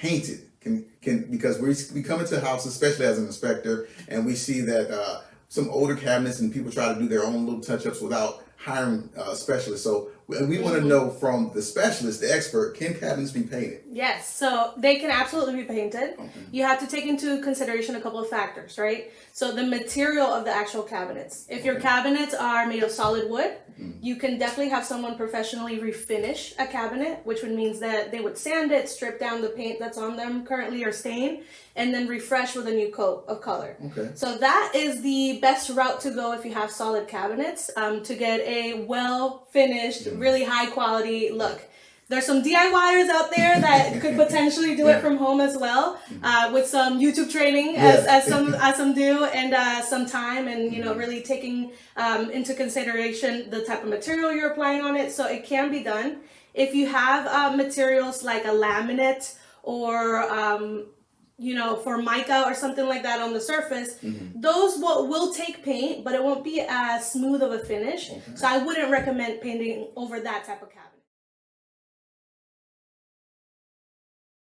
painted? Because we come into a house, especially as an inspector, and we see that some older cabinets and people try to do their own little touch-ups without hiring specialists. So we want to know from the specialist, the expert, can cabinets be painted? Yes, so they can absolutely be painted. Okay. You have to take into consideration a couple of factors, right? So the material of the actual cabinets. If your cabinets are made of solid wood, you can definitely have someone professionally refinish a cabinet, which would means that they would sand it, strip down the paint that's on them currently or stain, and then refresh with a new coat of color. Okay. So that is the best route to go if you have solid cabinets, to get a well finished, really high quality look. There's some DIYers out there that could potentially do it from home as well, with some YouTube training, as some do, and some time, and really taking into consideration the type of material you're applying on it. So it can be done. If you have materials like a laminate or for mica or something like that on the surface, those will take paint, but it won't be as smooth of a finish. So I wouldn't recommend painting over that type of cabinet.